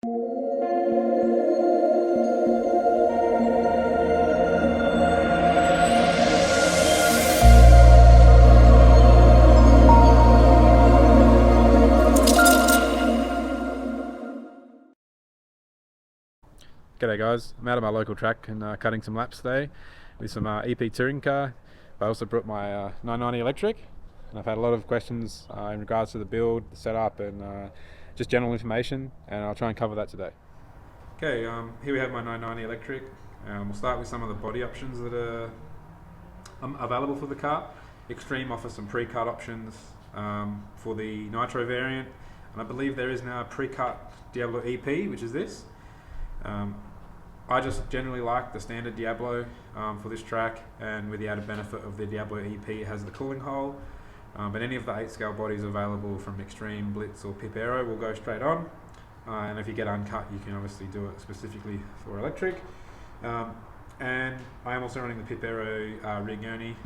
G'day guys, I'm out of my local track and cutting some laps today with some EP touring car. I also brought my 990 electric, and I've had a lot of questions in regards to the build, the setup, and just general information, and I'll try and cover that today. Okay, here we have my 990 electric. We'll start with some of the body options that are available for the car. Extreme offers some pre-cut options for the Nitro variant, and I believe there is now a pre-cut Diablo EP, which is this. I just generally like the standard Diablo for this track, and with the added benefit of the Diablo EP, it has the cooling hole. But any of the 8 scale bodies available from Extreme, Blitz or Pip Aero will go straight on. And if you get uncut, you can obviously do it specifically for electric. And I am also running the Pip Aero rear gurney,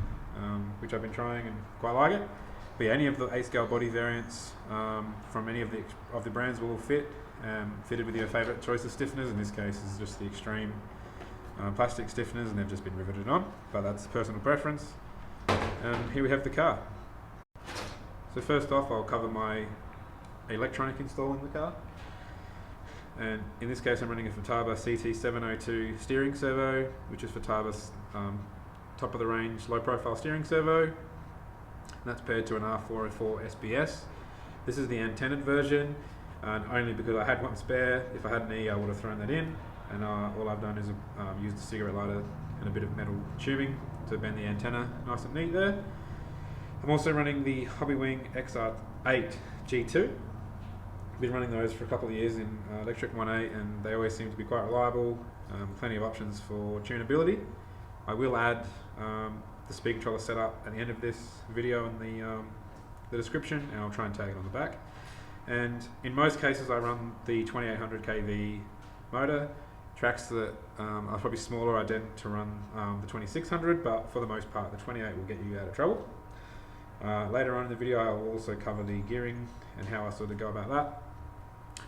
which I've been trying and quite like it. But yeah, any of the 8 scale body variants from any of the brands will fit. Fitted with your favourite choice of stiffeners. In this case is just the Extreme plastic stiffeners, and they've just been riveted on, but that's personal preference. And here we have the car. So first off, I'll cover my electronic install in the car, and in this case I'm running a Futaba CT702 steering servo, which is Futaba's top of the range low profile steering servo, and that's paired to an R404 SBS. This is the antennaed version, and only because I had one spare. If I had an E, I would have thrown that in, and all I've done is used a cigarette lighter and a bit of metal tubing to bend the antenna nice and neat there. I'm also running the Hobbywing XR8 G2. I've been running those for a couple of years in Electric 1.8, and they always seem to be quite reliable, plenty of options for tunability. I will add the speed controller setup at the end of this video in the description, and I'll try and tag it on the back. And in most cases I run the 2800 kV motor. Tracks that are probably smaller I tend to run the 2600, but for the most part the 28 will get you out of trouble. Later on in the video I will also cover the gearing and how I sort of go about that.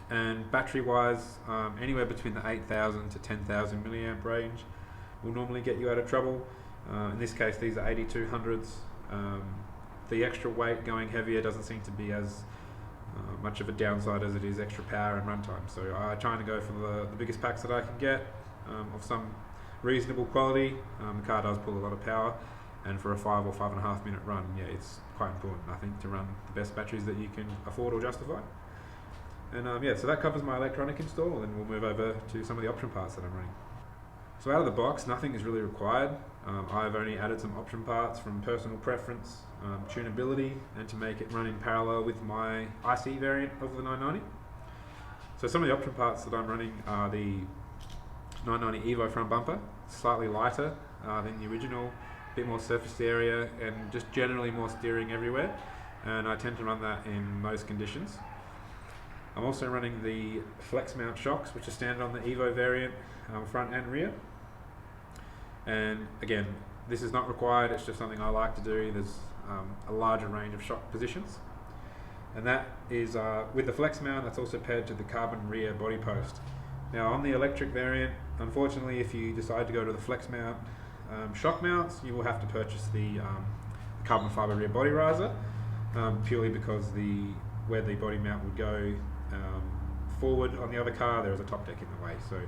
And battery wise, anywhere between the 8000 to 10,000 milliamp range will normally get you out of trouble. In this case these are 8200s. The extra weight going heavier doesn't seem to be as much of a downside as it is extra power and runtime. So I try to go for the biggest packs that I can get of some reasonable quality. The car does pull a lot of power, and for a 5 or 5.5 minute run, yeah, it's quite important I think to run the best batteries that you can afford or justify. And yeah, so that covers my electronic install, and we'll move over to some of the option parts that I'm running. So out of the box, nothing is really required. I've only added some option parts from personal preference, tunability, and to make it run in parallel with my IC variant of the 990. So some of the option parts that I'm running are the 990 Evo front bumper, slightly lighter than the original, a bit more surface area, and just generally more steering everywhere, and I tend to run that in most conditions. I'm also running the flex mount shocks, which are standard on the Evo variant, front and rear. And again, this is not required, it's just something I like to do. There's a larger range of shock positions. And that is with the flex mount, that's also paired to the carbon rear body post. Now on the electric variant, unfortunately if you decide to go to the flex mount shock mounts, you will have to purchase the carbon fiber rear body riser, purely because where the body mount would go forward on the other car, there is a top deck in the way. So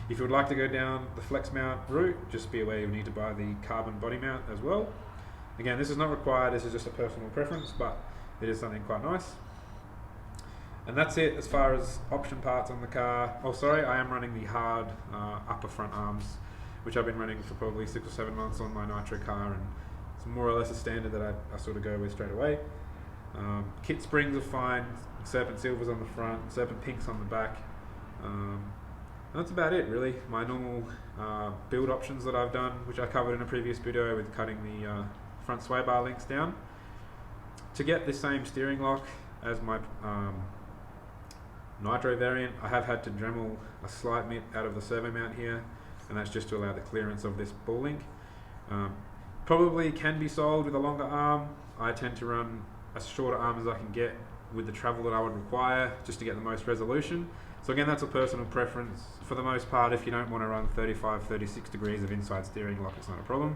if you would like to go down the flex mount route, just be aware you need to buy the carbon body mount as well. Again, this is not required, this is just a personal preference, but it is something quite nice. And that's it as far as option parts on the car. Oh sorry, I am running the hard upper front arms, which I've been running for probably 6 or 7 months on my Nitro car, and it's more or less a standard that I sort of go with straight away. Kit springs are fine, Serpent silvers on the front, Serpent pinks on the back. That's about it really. My normal build options that I've done, which I covered in a previous video with cutting the front sway bar links down. To get the same steering lock as my Nitro variant, I have had to Dremel a slight bit out of the servo mount here, and that's just to allow the clearance of this ball link. Probably can be solved with a longer arm. I tend to run as shorter arm as I can get with the travel that I would require just to get the most resolution. So again, that's a personal preference. For the most part, if you don't want to run 35, 36 degrees of inside steering lock, it's not a problem.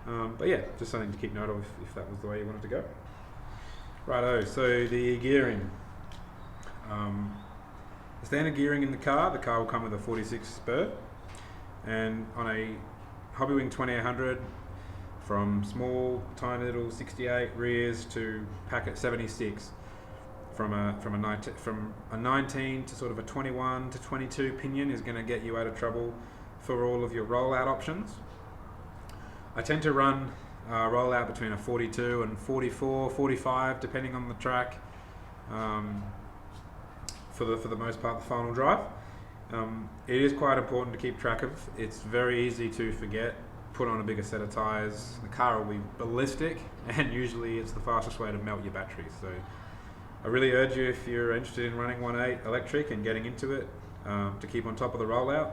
But yeah, just something to keep note of if that was the way you wanted to go. Righto, so the gearing. The standard gearing in the car will come with a 46 spur, and on a Hobbywing 2800, from small tiny little 68 rears to packet 76, from a 19 to sort of a 21 to 22 pinion is going to get you out of trouble for all of your rollout options. I tend to run rollout between a 42 and 44, 45 depending on the track. For the most part, the final drive. It is quite important to keep track of. It's very easy to forget. Put on a bigger set of tyres, the car will be ballistic, and usually it's the fastest way to melt your batteries. So I really urge you, if you're interested in running 1.8 electric and getting into it, to keep on top of the rollout.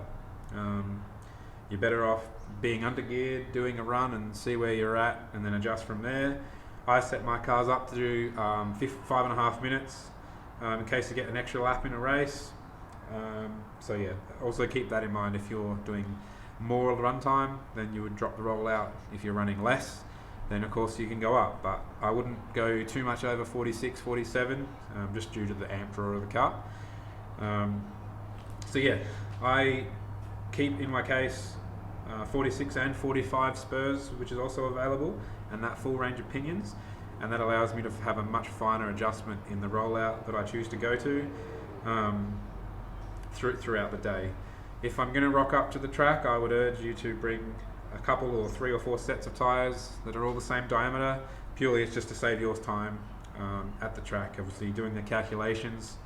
You're better off being undergeared, doing a run and see where you're at, and then adjust from there. I set my cars up to do 5.5 minutes in case you get an extra lap in a race. So yeah, also keep that in mind. If you're doing more run time, then you would drop the rollout. If you're running less, then of course you can go up, but I wouldn't go too much over 46, 47, just due to the amp draw of the car. So yeah, I keep in my case 46 and 45 spurs, which is also available, and that full range of pinions, and that allows me to have a much finer adjustment in the rollout that I choose to go to throughout the day. If I'm going to rock up to the track, I would urge you to bring a couple or 3 or 4 sets of tyres that are all the same diameter. Purely it's just to save your time at the track. Obviously doing the calculations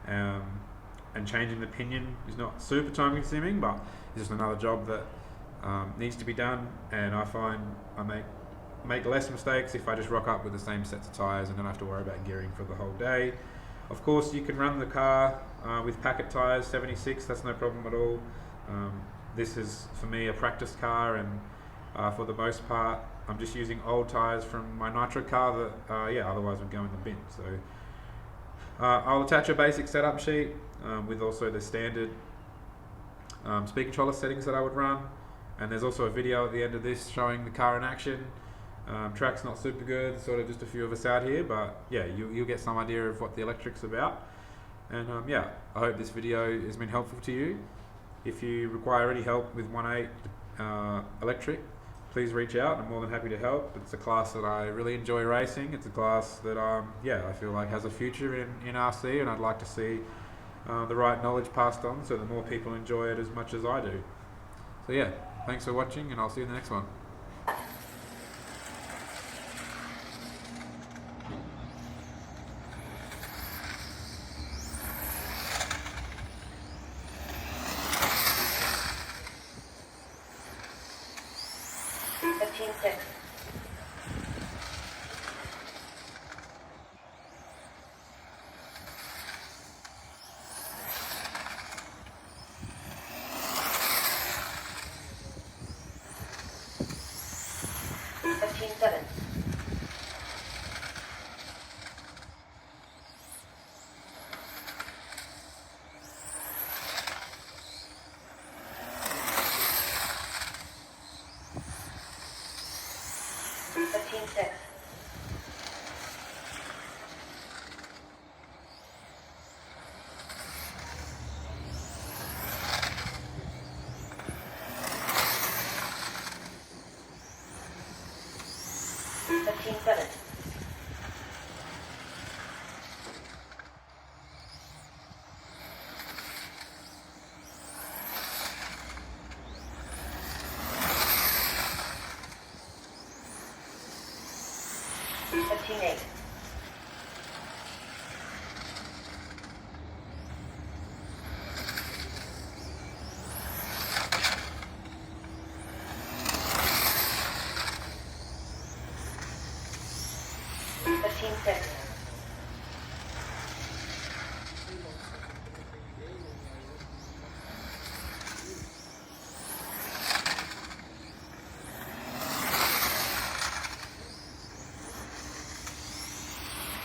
and changing the pinion is not super time consuming, but it's just another job that needs to be done, and I find I make less mistakes if I just rock up with the same sets of tyres and don't have to worry about gearing for the whole day. Of course, you can run the car with packet tyres, 76, that's no problem at all. This is, for me, a practice car, and for the most part, I'm just using old tyres from my Nitro car that, otherwise would go in the bin. So I'll attach a basic setup sheet with also the standard speed controller settings that I would run, and there's also a video at the end of this showing the car in action. Track's not super good, sort of just a few of us out here, but yeah, you'll get some idea of what the electric's about. And I hope this video has been helpful to you. If you require any help with 1.8 electric, please reach out. I'm more than happy to help. It's a class that I really enjoy racing. It's a class that I feel like has a future in RC, and I'd like to see the right knowledge passed on so that more people enjoy it as much as I do. So yeah, thanks for watching, and I'll see you in the next one. Seven. Six. 15-7. 15-8. 15-6.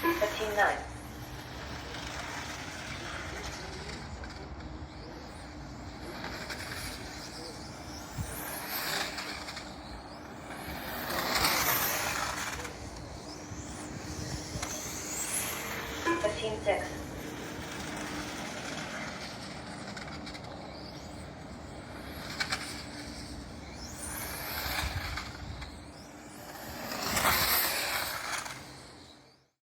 15-9. 15 6.